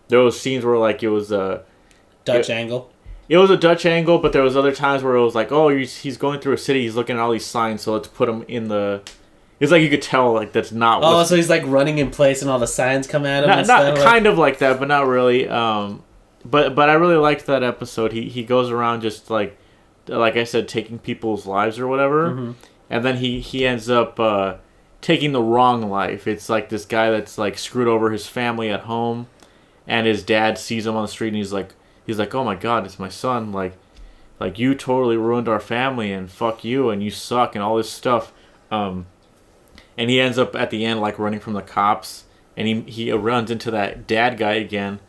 There was scenes where like it was a Dutch angle. It was a Dutch angle, but there was other times where it was like, oh, he's going through a city, he's looking at all these signs, so let's put him in the... It's like you could tell, like, that's not... Oh, so he's, like, running in place and all the signs come at him and stuff? Kind of like that, but not really. But I really liked that episode. He goes around just, like I said, taking people's lives or whatever, mm-hmm. and then he ends up taking the wrong life. It's like this guy that's, like, screwed over his family at home, and his dad sees him on the street, and he's like, oh my god, it's my son, like you totally ruined our family, and fuck you, and you suck, and all this stuff. And he ends up at the end like running from the cops, and he runs into that dad guy again,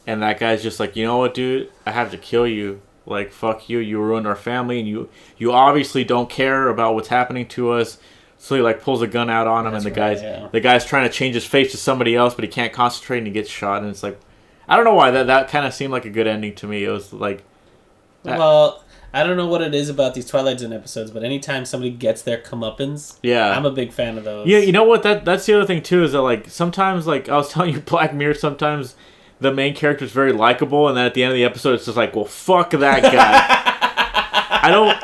and that guy's just like, you know what, dude, I have to kill you. Like, fuck you, you ruined our family, and you obviously don't care about what's happening to us. So he like pulls a gun out on him, and the guy's trying to change his face to somebody else, but he can't concentrate, and he gets shot, and it's like, I don't know why that kind of seemed like a good ending to me. It was like, well, I don't know what it is about these Twilight Zone episodes, but anytime somebody gets their comeuppance, I'm a big fan of those. Yeah, you know what? That's the other thing too, is that like sometimes, like I was telling you, Black Mirror, sometimes the main character is very likable, and then at the end of the episode, it's just like, well, fuck that guy.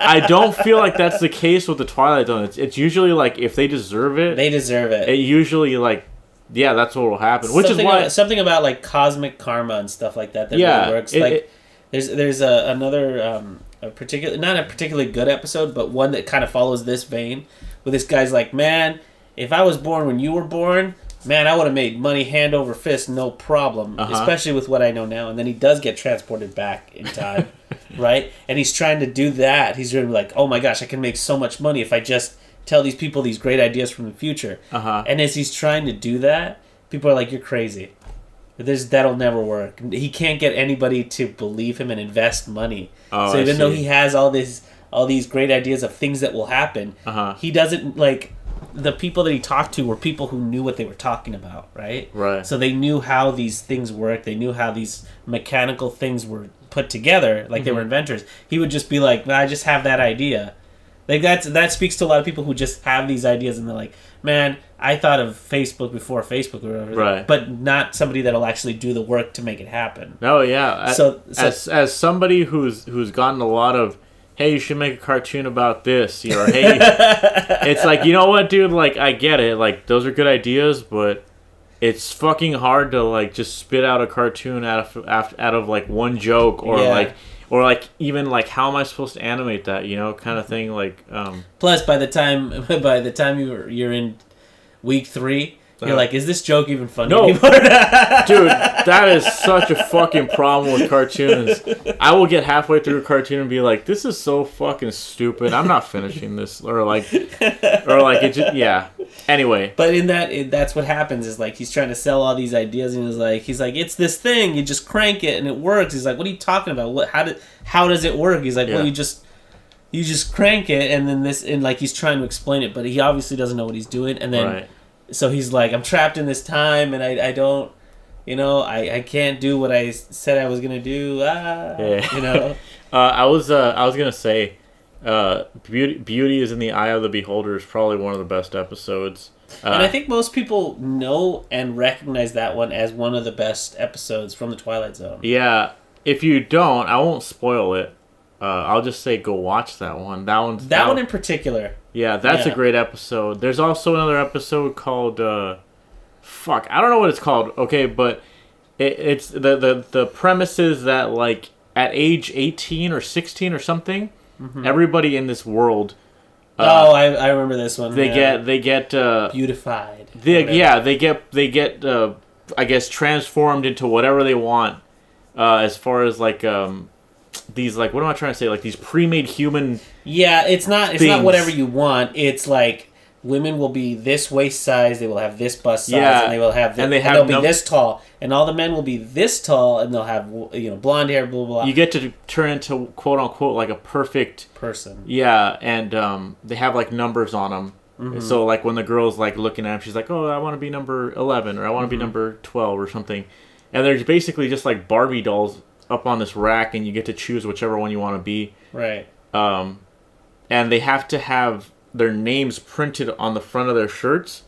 I don't feel like that's the case with the Twilight Zone. It's usually like if they deserve it, they deserve it. It usually like. Yeah, that's what will happen. Which is why something about like cosmic karma and stuff like that really works. There's another a particular, not a particularly good episode, but one that kind of follows this vein. Where this guy's like, man, if I was born when you were born, man, I would have made money hand over fist, no problem. Especially with what I know now. And then he does get transported back in time, right? And he's trying to do that. He's really like, oh my gosh, I can make so much money if I just tell these people these great ideas from the future. And as he's trying to do that, people are like, you're crazy. That'll never work. He can't get anybody to believe him and invest money. So even though he has all these great ideas of things that will happen, he doesn't, like, the people that he talked to were people who knew what they were talking about, right? Right. So they knew how these things work. They knew how these mechanical things were put together, like they were inventors. He would just be like, I just have that idea. Like that speaks to a lot of people who just have these ideas and they're like, man, I thought of Facebook before Facebook or whatever, right? But not somebody that'll actually do the work to make it happen. Oh yeah. So as somebody who's gotten a lot of, hey, you should make a cartoon about this, or hey, it's like, you know what, dude? Like, I get it. Like, those are good ideas, but it's fucking hard to like just spit out a cartoon out of like one joke or like even like, how am I supposed to animate that, kind of thing. Like plus by the time you're in week 3, You're like, is this joke even funny no, anymore? Dude, that is such a fucking problem with cartoons. I will get halfway through a cartoon and be like, this is so fucking stupid. I'm not finishing this. Or like it just, yeah. Anyway. But that's what happens is like, he's trying to sell all these ideas and he's like, it's this thing. You just crank it and it works. He's like, what are you talking about? How does it work? He's like, well, you just crank it and then this, and like he's trying to explain it, but he obviously doesn't know what he's doing. And then, right. So he's like, I'm trapped in this time and I don't, I can't do what I said I was going to do. Yeah. I was going to say, Beauty is in the Eye of the Beholder is probably one of the best episodes. And I think most people know and recognize that one as one of the best episodes from the Twilight Zone. Yeah. If you don't, I won't spoil it. I'll just say go watch that one. That one in particular. Yeah, that's a great episode. There's also another episode called I don't know what it's called. Okay, but it's the premise is that like at age 18 or 16 or something, everybody in this world. I remember this one. They get beautified. They get I guess transformed into whatever they want. As far as like these like, what am I trying to say? Like these pre-made human. Yeah, it's not whatever you want. It's like women will be this waist size, they will have this bust size, and they will have this, and they'll be this tall, and all the men will be this tall, and they'll have blonde hair, blah blah blah. You get to turn into quote unquote like a perfect person. Yeah, and they have like numbers on them. Mm-hmm. So like when the girl's like looking at him, she's like, "Oh, I want to be number 11 or I want to be number 12 or something," and they're basically just like Barbie dolls up on this rack, and you get to choose whichever one you want to be. Right. And they have to have their names printed on the front of their shirts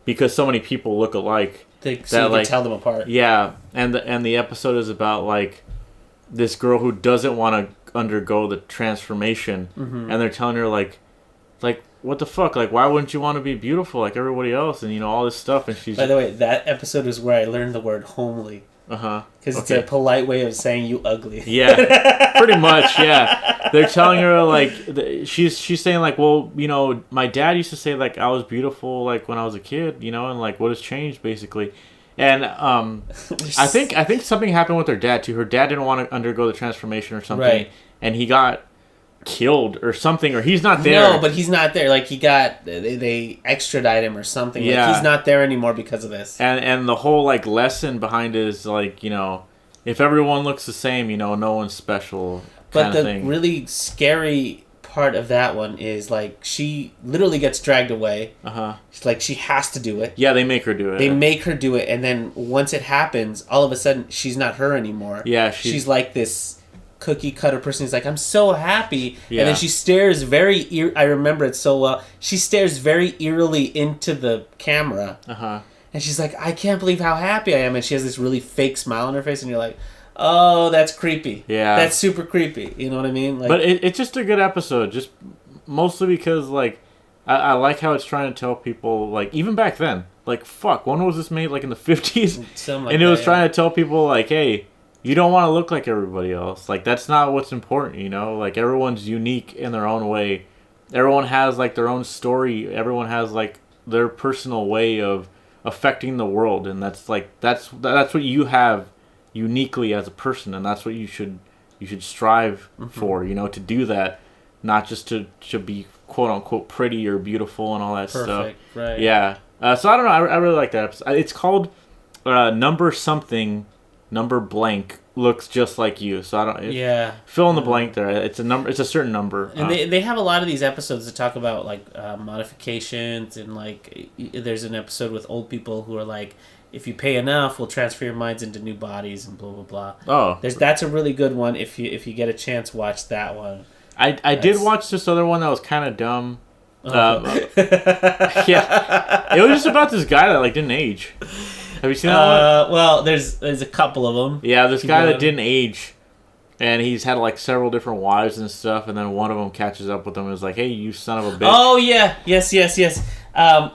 because so many people look alike. So you can tell them apart. Yeah, and the episode is about like this girl who doesn't want to undergo the transformation, and they're telling her like what the fuck, like why wouldn't you want to be beautiful like everybody else, and all this stuff, and she's. By the way, that episode is where I learned the word homely. Because it's a polite way of saying you ugly. Yeah, pretty much. Yeah, they're telling her like she's saying like, well, my dad used to say like I was beautiful like when I was a kid, and like what has changed basically, and I think something happened with her dad too. Her dad didn't want to undergo the transformation or something, right. And he got killed or something, or he's not there. No, but he's not there. Like they extradite him or something. Yeah, like, he's not there anymore because of this. And the whole like lesson behind it is like if everyone looks the same, no one's special. But the really scary part of that one is like she literally gets dragged away. It's like she has to do it. Yeah, they make her do it. They make her do it, and then once it happens, all of a sudden she's not her anymore. Yeah, she's like this cookie cutter person. He's like, I'm so happy, and then she stares very I remember it so well. She stares very eerily into the camera, and she's like, I can't believe how happy I am, and she has this really fake smile on her face, and you're like, oh, that's creepy. Yeah, that's super creepy. You know what I mean? Like, but it's just a good episode, just mostly because like I like how it's trying to tell people like even back then, like fuck, when was this made? Like in the 50s, and it was trying to tell people like, hey. You don't want to look like everybody else. Like, that's not what's important, Like, everyone's unique in their own way. Everyone has, like, their own story. Everyone has, like, their personal way of affecting the world. And that's, like, that's what you have uniquely as a person. And that's what you should strive for, to do that. Not just to be, quote-unquote, pretty or beautiful and all that stuff. Perfect, right. Yeah. So, I don't know. I really like that episode. It's called Number Something... Number blank looks just like you, so I don't. Fill in the blank there. It's a number. It's a certain number. And they have a lot of these episodes that talk about like modifications, and like there's an episode with old people who are like, if you pay enough, we'll transfer your minds into new bodies and blah blah blah. Oh, that's a really good one. If you get a chance, watch that one. I did watch this other one that was kind of dumb. Yeah, it was just about this guy that like didn't age. Have you seen that one? Well, there's a couple of them. Yeah, this guy that didn't age, and he's had like several different wives and stuff, and then one of them catches up with him and is like, "Hey, you son of a bitch!" Oh yeah, yes.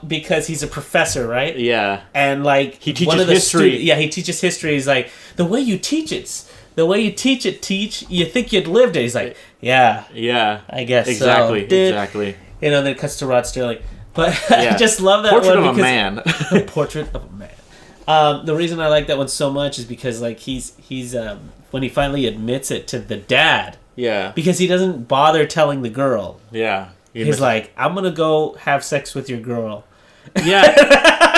Because he's a professor, right? Yeah, and like he teaches history. He teaches history. He's like, the way you teach it, you think you'd lived it. He's like, yeah, I guess exactly, so. Exactly. Then it cuts to Rod Sterling. But I just love that Portrait one of a man. Portrait of a man. The reason I like that one so much is because like he's when he finally admits it to the dad. Yeah. Because he doesn't bother telling the girl. Yeah. He's like, I'm gonna go have sex with your girl. Yeah.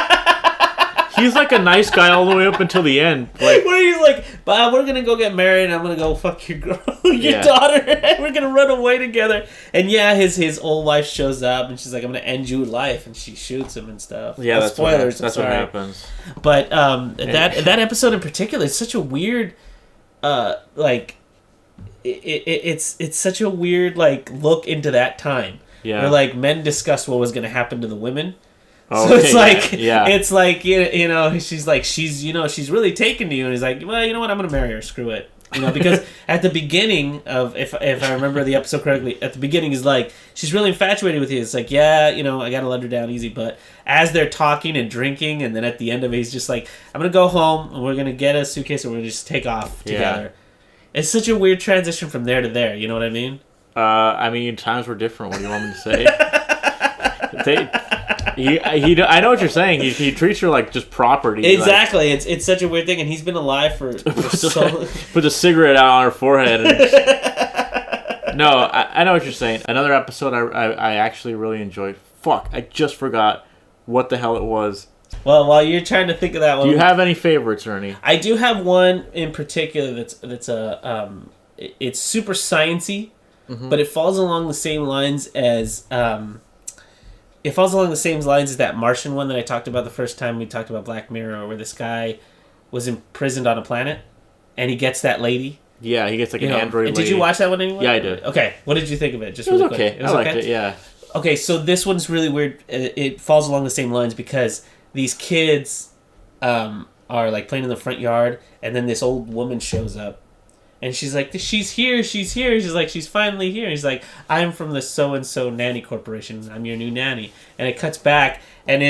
He's like a nice guy all the way up until the end. Like, where he's like, Bob, we're gonna go get married and I'm gonna go fuck your girl, your daughter, and we're gonna run away together. And his old wife shows up and she's like, I'm gonna end your life, and she shoots him and stuff. Yeah, that's spoilers. That's what happens. But that episode in particular is such a weird, it's such a weird like look into that time. Yeah. Where like men discussed what was gonna happen to the women. Oh, so it's like, yeah. It's like, you know, she's like, she's really taken to you. And he's like, well, you know what? I'm going to marry her. Screw it. You know, because at the beginning of, if I remember the episode correctly, at the beginning is like, she's really infatuated with you. It's like, yeah, you know, I got to let her down easy. But as they're talking and drinking, and then at the end of it, he's just like, I'm going to go home and we're going to get a suitcase and we're going to just take off together. Yeah. It's such a weird transition from there to there. You know what I mean? I mean, times were different. What do you want me to say? I know what you're saying. He treats her like just property. Exactly. Like, it's such a weird thing, and he's been alive for so. Puts a cigarette out on her forehead. And no, I know what you're saying. Another episode I actually really enjoyed. Fuck, I just forgot what the hell it was. Well, while you're trying to think of that one, do you have any favorites, Ernie? I do have one in particular that's it's super sciencey, but it falls along the same lines as It falls along the same lines as that Martian one that I talked about the first time we talked about Black Mirror, where this guy was imprisoned on a planet, and he gets that lady. Yeah, he gets like an android lady. Did you watch that one anyway? Yeah, I did. Okay, what did you think of it? Just it was really okay. Quick. It was I liked it, yeah. Okay, so this one's really weird. It falls along the same lines because these kids are like playing in the front yard, and then this old woman shows up. And she's like, she's here. She's like, she's finally here. He's like, I'm from the so-and-so nanny corporation. I'm your new nanny. And it cuts back, and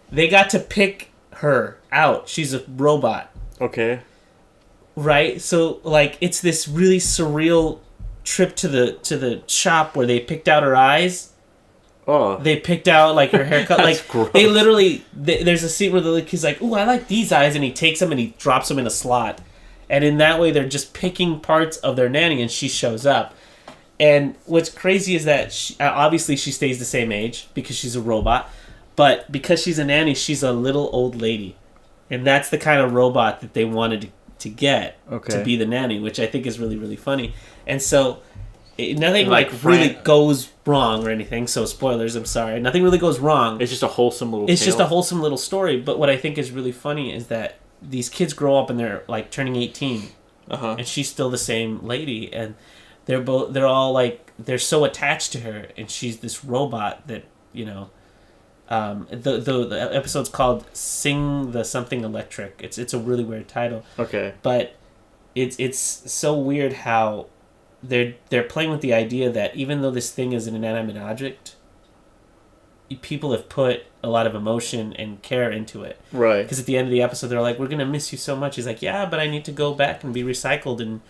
they got to pick her out. She's a robot. Okay. Right? So, like, it's this really surreal trip to the shop where they picked out her eyes. Oh. They picked out, like, her haircut. Like, gross. They literally, there's a scene where the kid's like, ooh, I like these eyes. And he takes them and he drops them in a slot. And in that way, they're just picking parts of their nanny, and she shows up. And what's crazy is that obviously she stays the same age because she's a robot. But because she's a nanny, she's a little old lady. And that's the kind of robot that they wanted to get to be the nanny, which I think is really, really funny. And so nothing really goes wrong or anything. So spoilers, I'm sorry. Nothing really goes wrong. It's just a wholesome little It's just a wholesome little story. But what I think is really funny is that these kids grow up and they're like turning 18, and she's still the same lady, and they're all like, they're so attached to her, and she's this robot that, you know, the episode's called Sing the Something Electric. It's a really weird title. Okay. But it's so weird how they're playing with the idea that even though this thing is an inanimate object, people have put a lot of emotion and care into it. Right. Because at the end of the episode, they're like, we're going to miss you so much. He's like, yeah, but I need to go back and be recycled, and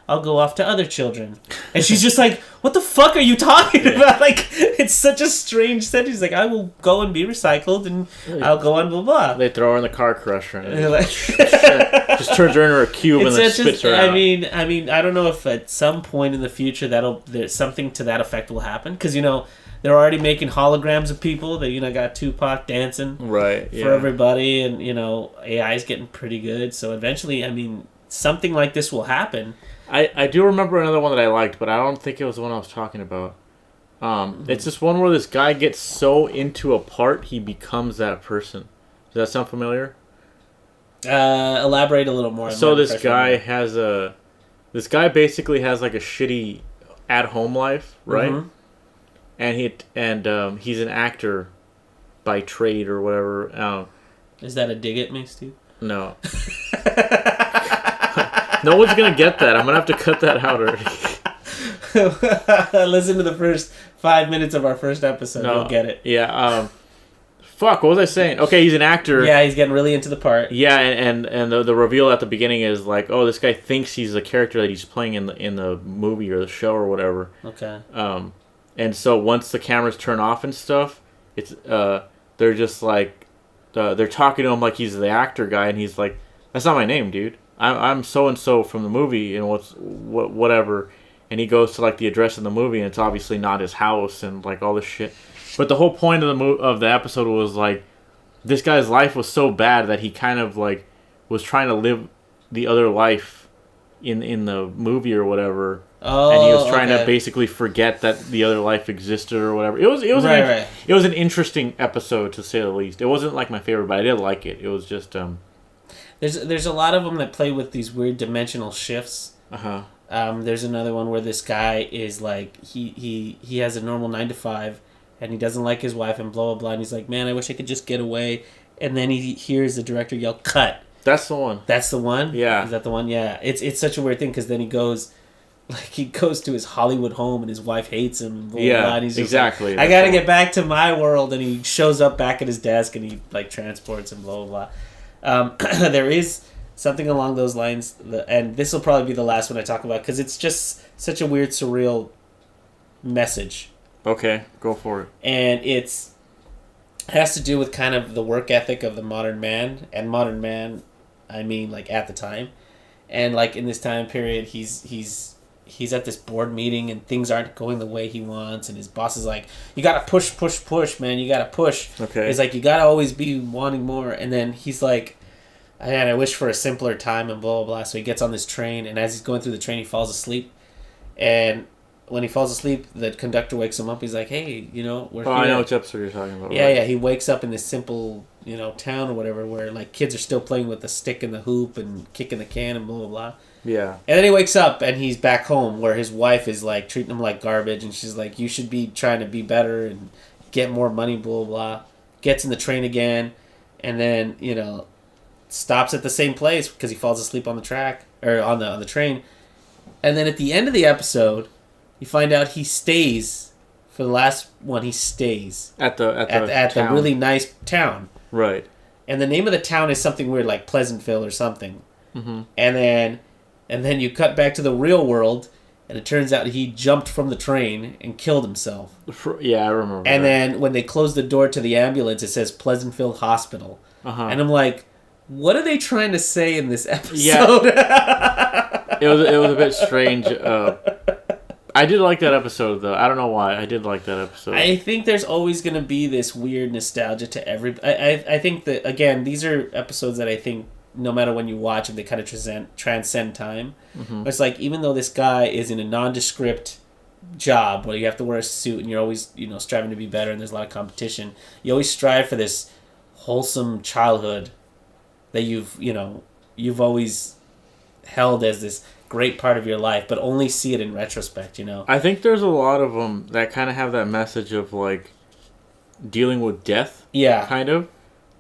I'll go off to other children. And she's just like, what the fuck are you talking about? Like, it's such a strange sentence. He's like, I will go and be recycled, and I'll go on blah, blah. They throw her in the car crusher. And like, just turns her into a cube and then spits her out. I mean, I don't know if at some point in the future there's something to that effect will happen. Because, you know, they're already making holograms of people. That, you know, got Tupac dancing for everybody, and, you know, AI is getting pretty good. So eventually, I mean, something like this will happen. I do remember another one that I liked, but I don't think it was the one I was talking about. It's this one where this guy gets so into a part he becomes that person. Does that sound familiar? Elaborate a little more. So this guy basically has like a shitty at-home life, right? Mm-hmm. And he's an actor by trade or whatever. Is that a dig at me, Steve? No. No one's gonna get that. I'm gonna have to cut that out already. Listen to the first 5 minutes of our first episode. You'll get it. Yeah. Fuck. What was I saying? Okay, he's an actor. Yeah, he's getting really into the part. Yeah, and the reveal at the beginning is like, oh, this guy thinks he's the character that he's playing in the movie or the show or whatever. Okay. And so once the cameras turn off and stuff, it's they're just like they're talking to him like he's the actor guy, and he's like, "That's not my name, dude. I'm so and so from the movie, and whatever." And he goes to like the address in the movie, and it's obviously not his house, and like all this shit. But the whole point of the episode was like, this guy's life was so bad that he kind of like was trying to live the other life in the movie or whatever. Oh, and he was trying to basically forget that the other life existed or whatever. It was it was an interesting episode, to say the least. It wasn't like my favorite, but I did like it. It was just There's a lot of them that play with these weird dimensional shifts. There's another one where this guy is like he has a normal 9 to 5, and he doesn't like his wife and blah blah blah. And he's like, man, I wish I could just get away. And then he hears the director yell, "Cut!" That's the one. That's the one. Yeah. Is that the one? Yeah. It's such a weird thing because then he goes to his Hollywood home and his wife hates him. And blah, yeah. blah, and he's exactly. Like, I gotta get back to my world, and he shows up back at his desk and he like transports and blah blah blah. There is something along those lines, and this will probably be the last one I talk about because it's just such a weird, surreal message. Okay, go for it. And it has to do with kind of the work ethic of the modern man, and modern man, I mean like at the time, and like in this time period, he's at this board meeting and things aren't going the way he wants, and his boss is like, "You gotta push, man, you gotta push." Okay. He's like, "You gotta always be wanting more," and then he's like, "Man, I wish for a simpler time," and blah blah blah. So he gets on this train, and as he's going through the train, he falls asleep, and when he falls asleep, the conductor wakes him up. He's like, "Hey, we're here." I know which episode you're talking about. Yeah, right? Yeah. He wakes up in this simple, town or whatever, where like kids are still playing with the stick and the hoop and kicking the can and blah blah blah. Yeah. And then he wakes up and he's back home where his wife is like treating him like garbage, and she's like, "You should be trying to be better and get more money." Blah blah blah. Gets in the train again, and then stops at the same place because he falls asleep on the track or on the train, and then at the end of the episode, you find out he stays for the last one. He stays at the really nice town, right? And the name of the town is something weird like Pleasantville or something. Mm-hmm. And then you cut back to the real world, and it turns out he jumped from the train and killed himself. Yeah, I remember. And then when they close the door to the ambulance, it says Pleasantville Hospital. And I'm like, what are they trying to say in this episode? Yeah. it was a bit strange. I did like that episode, though. I don't know why. I did like that episode. I think there's always going to be this weird nostalgia to every... I think that, again, these are episodes that I think no matter when you watch them, they kind of transcend time. Mm-hmm. It's like, even though this guy is in a nondescript job where you have to wear a suit and you're always, striving to be better and there's a lot of competition, you always strive for this wholesome childhood that you've always held as this great part of your life, but only see it in retrospect, I think there's a lot of them that kind of have that message of, like, dealing with death. Yeah. Kind of.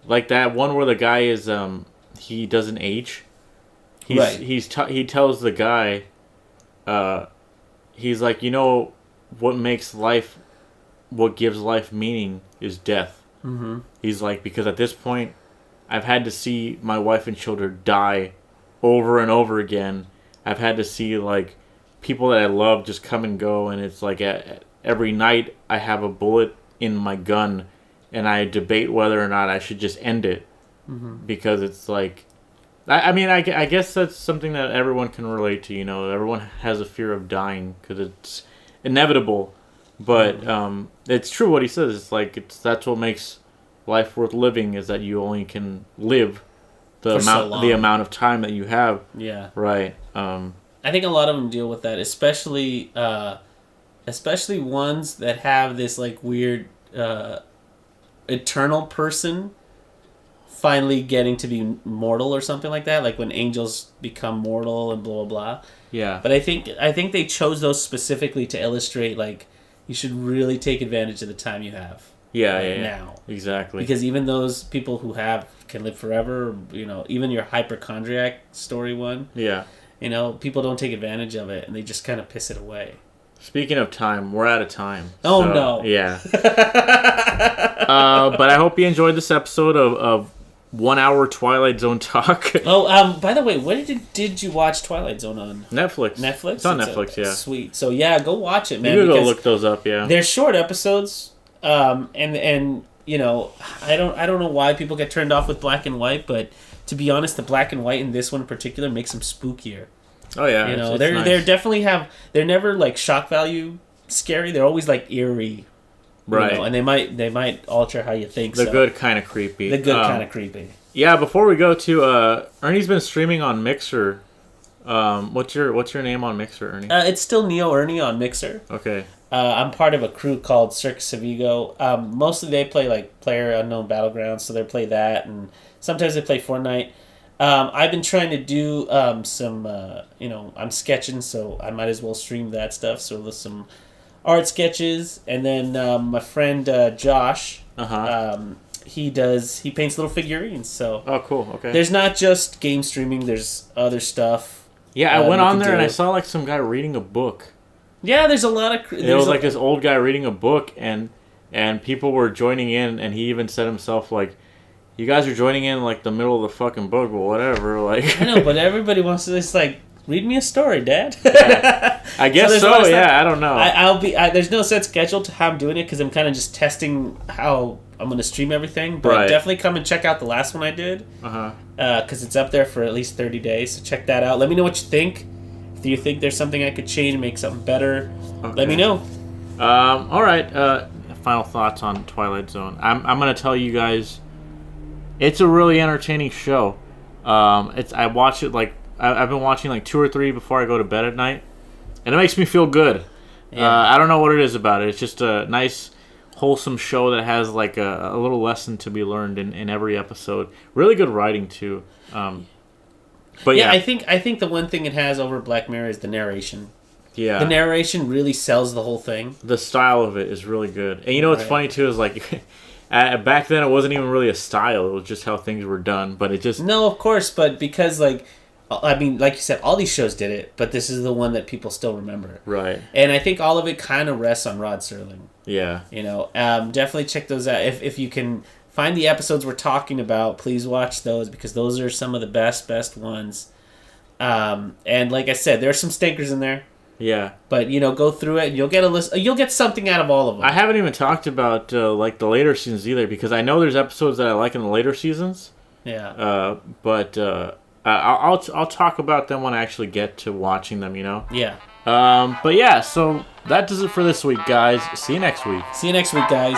Like that one where the guy is, he doesn't age. Right. He tells the guy, he's like, what gives life meaning is death. Mm-hmm. He's like, because at this point, I've had to see my wife and children die over and over again. I've had to see, like, people that I love just come and go, and it's like every night I have a bullet in my gun, and I debate whether or not I should just end it. Mm-hmm. Because it's like, I guess that's something that everyone can relate to, Everyone has a fear of dying because it's inevitable. But it's true what he says. It's like, that's what makes life worth living, is that you only can live the amount of time that you have. Yeah. Right. I think a lot of them deal with that, especially ones that have this like weird eternal person finally getting to be mortal or something like that, like when angels become mortal and blah blah blah. Yeah. But I think they chose those specifically to illustrate, like, you should really take advantage of the time you have. Yeah, now. Exactly. Because even those people who can live forever, even your hypochondriac story one. Yeah. People don't take advantage of it, and they just kind of piss it away. Speaking of time, we're out of time. Oh, so, no. Yeah. But I hope you enjoyed this episode of 1 hour Twilight Zone talk. Oh, by the way, when did you watch Twilight Zone on? Netflix. Netflix? It's on Netflix, yeah. Sweet. So, yeah, go watch it, man. You can go look those up, yeah. They're short episodes. And you know, I don't know why people get turned off with black and white, but to be honest, the black and white in this one in particular makes them spookier. Oh yeah, you know, they're definitely they're never like shock value scary. They're always like eerie, right? You know, and they might alter how you think. The good kind of creepy. The good kind of creepy. Yeah. Before we go to Ernie's been streaming on Mixer. What's your name on Mixer, Ernie? It's still Neo Ernie on Mixer. Okay. I'm part of a crew called Circus of Ego. Mostly they play like PlayerUnknown Battlegrounds, so they play that, and sometimes they play Fortnite. I've been trying to do some, I'm sketching, so I might as well stream that stuff. So there's some art sketches, and then my friend Josh, he paints little figurines. So cool. Okay. There's not just game streaming. There's other stuff. Yeah, I went on there and I saw like some guy reading a book. Yeah, there's a lot of. It was like this old guy reading a book, and people were joining in, and he even said himself like, "You guys are joining in like the middle of the fucking book, but whatever." Like I know, but everybody wants to just like read me a story, Dad. Yeah. I guess so. Yeah, I don't know. I'll be. There's no set schedule to how I'm doing it because I'm kind of just testing how I'm going to stream everything. But definitely come and check out the last one I did. Because it's up there for at least 30 days. So check that out. Let me know what you think. If you think there's something I could change, make something better, let me know. All right. Final thoughts on Twilight Zone. I'm gonna tell you guys, it's a really entertaining show. I watch it like I've been watching like 2 or 3 before I go to bed at night, and it makes me feel good. Yeah. I don't know what it is about it. It's just a nice, wholesome show that has like a little lesson to be learned in every episode. Really good writing too. But yeah, I think the one thing it has over Black Mirror is the narration. Yeah, the narration really sells the whole thing. The style of it is really good, and you know what's funny too is like back then it wasn't even really a style; it was just how things were done. But it just of course, but because like you said, all these shows did it, but this is the one that people still remember, right? And I think all of it kind of rests on Rod Serling. Yeah, definitely check those out if you can. Find the episodes we're talking about. Please watch those because those are some of the best ones. And like I said, there are some stinkers in there. Yeah. But go through it and you'll get a list. You'll get something out of all of them. I haven't even talked about like the later seasons either because I know there's episodes that I like in the later seasons. Yeah. But I'll talk about them when I actually get to watching them. Yeah. But yeah, so that does it for this week, guys. See you next week. See you next week, guys.